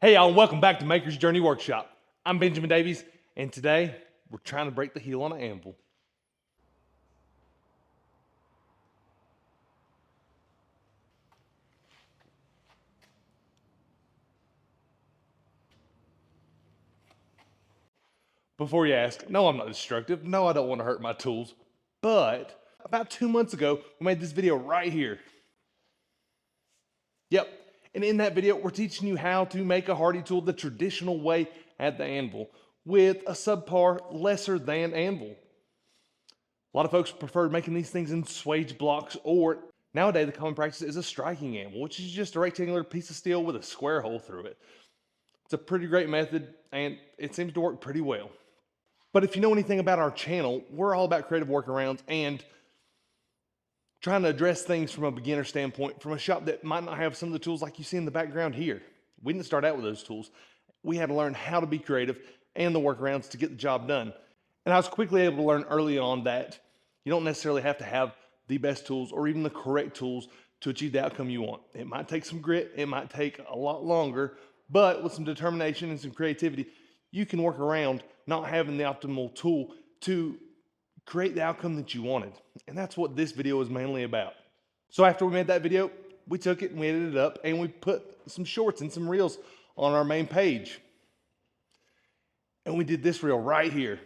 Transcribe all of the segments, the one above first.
Hey y'all, and welcome back to Maker's Journey Workshop. I'm Benjamin Davies, and today we're trying to break the heel on an anvil. Before you ask, no, I'm not destructive. No, I don't want to hurt my tools. But about 2 months ago, we made this video right here. Yep, and in that video, we're teaching you how to make a hardy tool the traditional way at the anvil with a subpar, lesser than anvil. A lot of folks prefer making these things in swage blocks, or nowadays the common practice is a striking anvil, which is just a rectangular piece of steel with a square hole through it. It's a pretty great method, and it seems to work pretty well. But if you know anything about our channel, we're all about creative workarounds and trying to address things from a beginner standpoint, from a shop that might not have some of the tools like you see in the background here. We didn't start out with those tools. We had to learn how to be creative and the workarounds to get the job done. And I was quickly able to learn early on that you don't necessarily have to have the best tools or even the correct tools to achieve the outcome you want. It might take some grit, it might take a lot longer, but with some determination and some creativity, you can work around not having the optimal tool to create the outcome that you wanted. And that's what this video is mainly about. So after we made that video, we took it and we edited it up and we put some shorts and some reels on our main page. And we did this reel right here.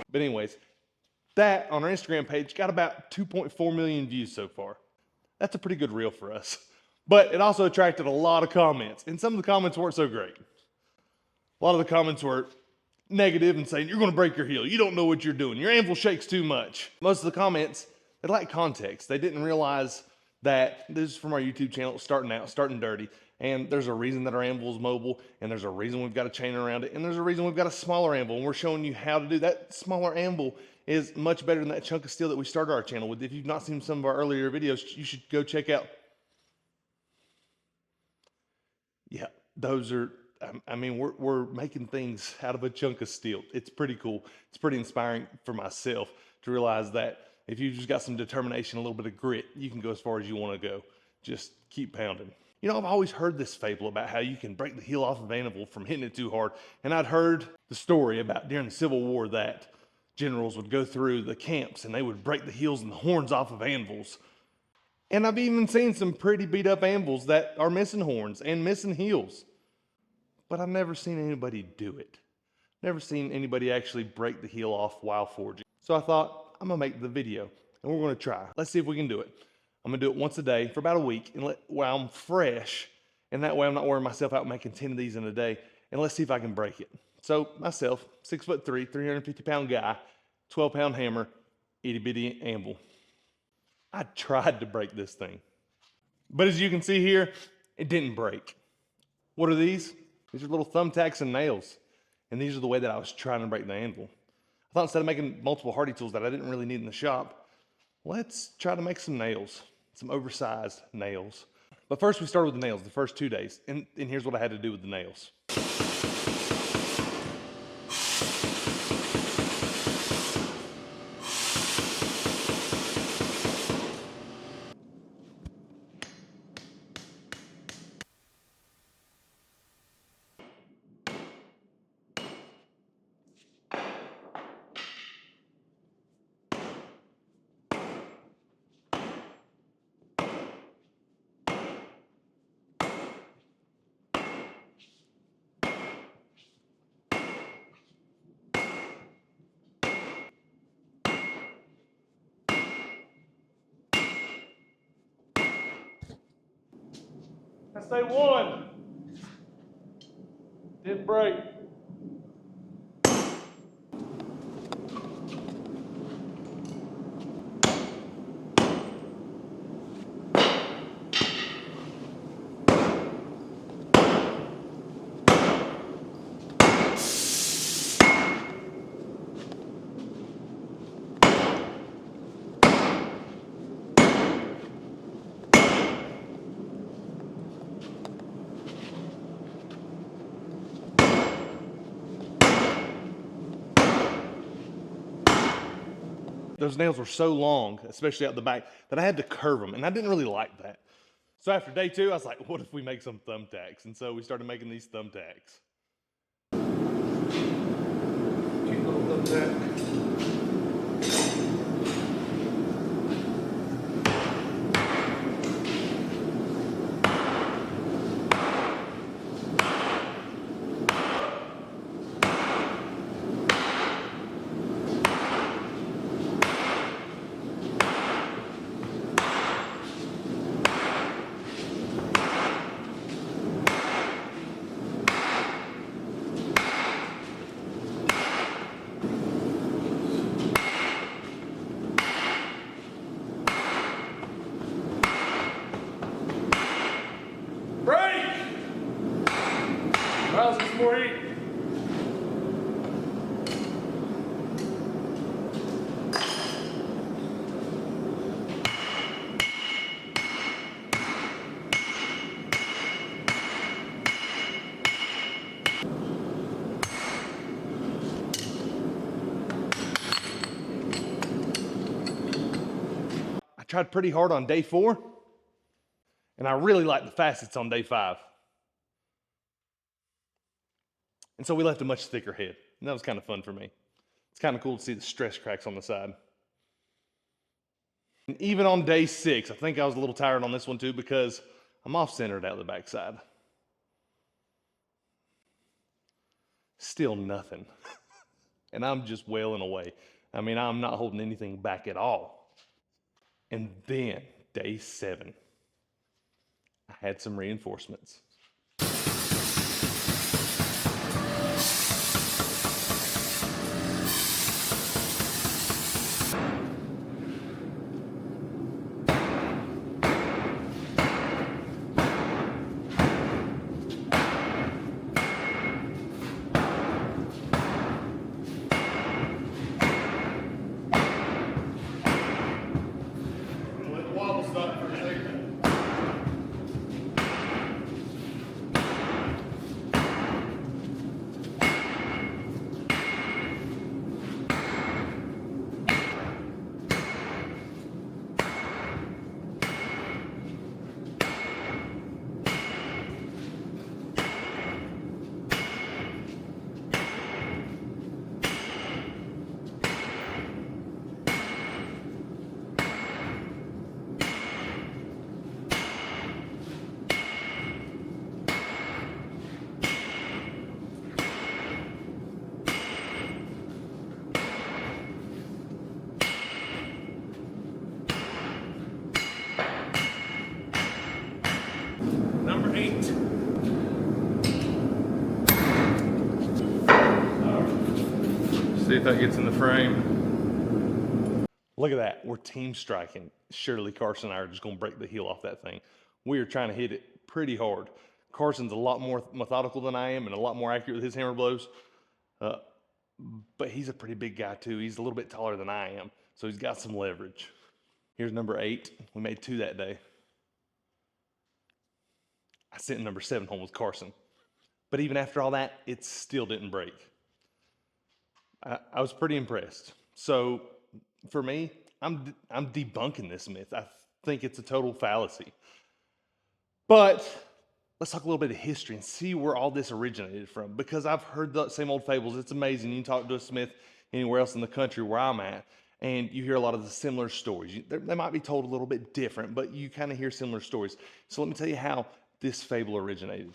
But anyways, that on our Instagram page got about 2.4 million views so far. That's a pretty good reel for us. But it also attracted a lot of comments, and some of the comments weren't so great. A lot of the comments were negative and saying, you're gonna break your heel, you don't know what you're doing, your anvil shakes too much. Most of the comments, they lacked context. They didn't realize that this is from our YouTube channel, starting out, starting dirty. And there's a reason that our anvil is mobile, and there's a reason we've got a chain around it, and there's a reason we've got a smaller anvil, and we're showing you how to do that. Smaller anvil is much better than that chunk of steel that we started our channel with. If you've not seen some of our earlier videos, you should go check out. Yeah, those are, I mean, we're making things out of a chunk of steel. It's pretty cool. It's pretty inspiring for myself to realize that if you've just got some determination, a little bit of grit, you can go as far as you want to go. Just keep pounding. You know, I've always heard this fable about how you can break the heel off of an anvil from hitting it too hard. And I'd heard the story about during the Civil War that generals would go through the camps and they would break the heels and the horns off of anvils. And I've even seen some pretty beat up anvils that are missing horns and missing heels. But I've never seen anybody do it. Never seen anybody actually break the heel off while forging. So I thought, I'm gonna make the video and we're gonna try. Let's see if we can do it. I'm gonna do it once a day for about a week and while I'm fresh, and that way I'm not wearing myself out making 10 of these in a day, and let's see if I can break it. So myself, 6'3", 350-pound guy, 12-pound hammer, itty bitty anvil. I tried to break this thing, but as you can see here, it didn't break. What are these? These are little thumbtacks and nails, and these are the way that I was trying to break the anvil. I thought instead of making multiple hardy tools that I didn't really need in the shop, let's try to make some nails, some oversized nails. But first we started with the nails the first 2 days, and here's what I had to do with the nails. That's day one. Didn't break. Those nails were so long, especially out the back, that I had to curve them, and I didn't really like that. So after day 2, I was like, what if we make some thumbtacks? And so we started making these thumbtacks. Cute little thumbtack. Miles, get some more heat. I tried pretty hard on day 4, and I really liked the facets on day 5. And so we left a much thicker head, and that was kind of fun for me. It's kind of cool to see the stress cracks on the side. And even on day 6, I think I was a little tired on this one too because I'm off-centered out the backside. Still nothing. And I'm just wailing away. I mean, I'm not holding anything back at all. And then, day 7, I had some reinforcements. Number 8. See if that gets in the frame. Look at that. We're team striking. Surely Carson and I are just going to break the heel off that thing. We are trying to hit it pretty hard. Carson's a lot more methodical than I am and a lot more accurate with his hammer blows. But he's a pretty big guy too. He's a little bit taller than I am, so he's got some leverage. Here's number 8. We made 2 that day. I sent number 7 home with Carson. But even after all that, it still didn't break. I was pretty impressed. So for me, I'm debunking this myth. I think it's a total fallacy. But let's talk a little bit of history and see where all this originated from. Because I've heard the same old fables. It's amazing. You can talk to a smith anywhere else in the country where I'm at, and you hear a lot of the similar stories. They might be told a little bit different, but you kind of hear similar stories. So let me tell you how this fable originated.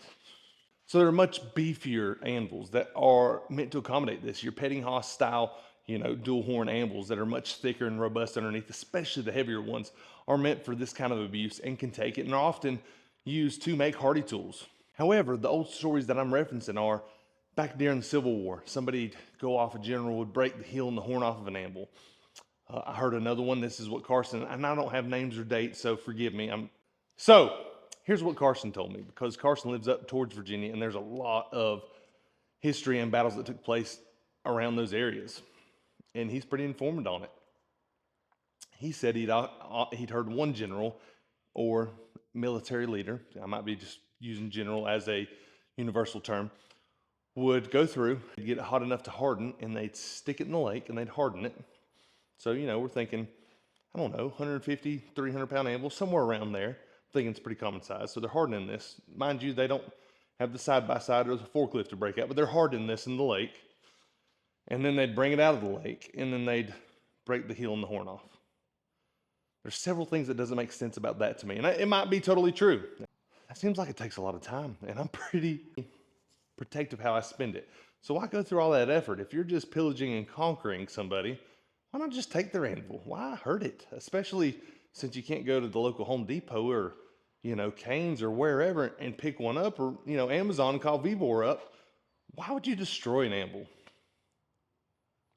So there are much beefier anvils that are meant to accommodate this. Your Pettinghaus style, dual horn anvils that are much thicker and robust underneath, especially the heavier ones, are meant for this kind of abuse and can take it and are often used to make hardy tools. However, the old stories that I'm referencing are back during the Civil War. Somebody'd go off, a general would break the heel and the horn off of an anvil. I heard another one. This is what Carson, and I don't have names or dates, so forgive me. So here's what Carson told me, because Carson lives up towards Virginia, and there's a lot of history and battles that took place around those areas, and he's pretty informed on it. He said he'd heard one general or military leader, I might be just using general as a universal term, would go through, get it hot enough to harden, and they'd stick it in the lake, and they'd harden it. So, you know, we're thinking, I don't know, 150, 300 pound anvil, somewhere around there. I'm thinking it's pretty common size. So they're hardening this. Mind you, they don't have the side by side or the forklift to break out, but they're hardening this in the lake. And then they'd bring it out of the lake, and then they'd break the heel and the horn off. There's several things that doesn't make sense about that to me, and it might be totally true. That seems like it takes a lot of time, and I'm pretty protective how I spend it. So why go through all that effort? If you're just pillaging and conquering somebody, why not just take their anvil? Why hurt it? Especially since you can't go to the local Home Depot or, you know, Cane's or wherever and pick one up, or, you know, Amazon and call Vibor up. Why would you destroy an anvil?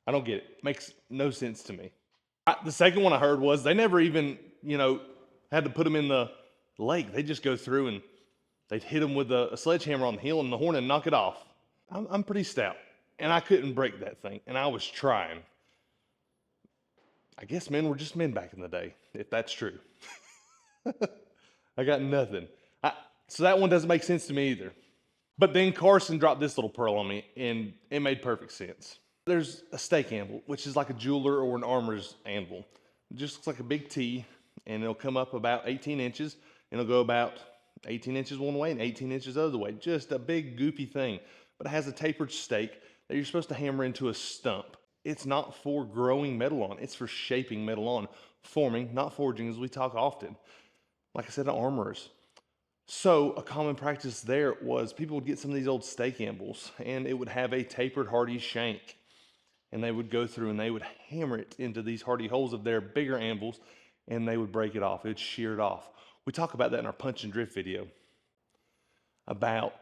I don't get it. Makes no sense to me. The second one I heard was they never even, you know, had to put them in the lake. They just go through and they'd hit them with a sledgehammer on the heel and the horn and knock it off. I'm pretty stout, and I couldn't break that thing, and I was trying. I guess men were just men back in the day, if that's true. I got nothing. So that one doesn't make sense to me either. But then Carson dropped this little pearl on me, and it made perfect sense. There's a stake anvil, which is like a jeweler or an armorer's anvil. It just looks like a big T, and it'll come up about 18 inches, and it'll go about 18 inches one way and 18 inches the other way. Just a big goofy thing. But it has a tapered stake that you're supposed to hammer into a stump. It's not for growing metal on, it's for shaping metal on. Forming, not forging, as we talk often. Like I said, armorers. So a common practice there was people would get some of these old stake anvils, and it would have a tapered hardy shank. And they would go through and they would hammer it into these hardy holes of their bigger anvils, and they would break it off. It would shear it off. We talk about that in our punch and drift video about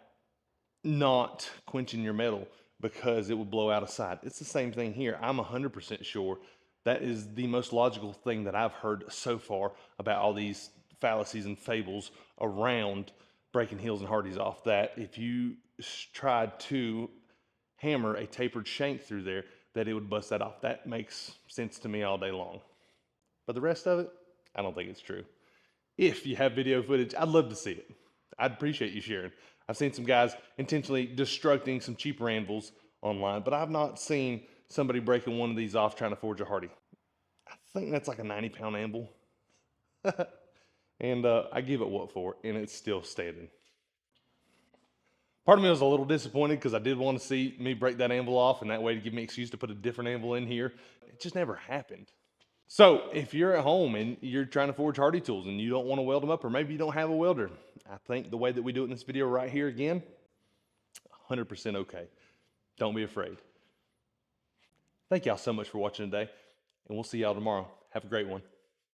not quenching your metal because it would blow out of sight. It's the same thing here. I'm 100% sure that is the most logical thing that I've heard so far about all these fallacies and fables around breaking heels and hardies off, that if you tried to hammer a tapered shank through there, that it would bust that off. That makes sense to me all day long. But the rest of it, I don't think it's true. If you have video footage, I'd love to see it. I'd appreciate you sharing. I've seen some guys intentionally destructing some cheaper anvils online, but I've not seen somebody breaking one of these off trying to forge a hardy. I think that's like a 90-pound anvil. And I give it what for, and it's still standing. Part of me was a little disappointed because I did want to see me break that anvil off, and that way to give me an excuse to put a different anvil in here. It just never happened. So if you're at home and you're trying to forge hardy tools and you don't want to weld them up, or maybe you don't have a welder, I think the way that we do it in this video right here again, 100% okay. Don't be afraid. Thank y'all so much for watching today, and we'll see y'all tomorrow. Have a great one.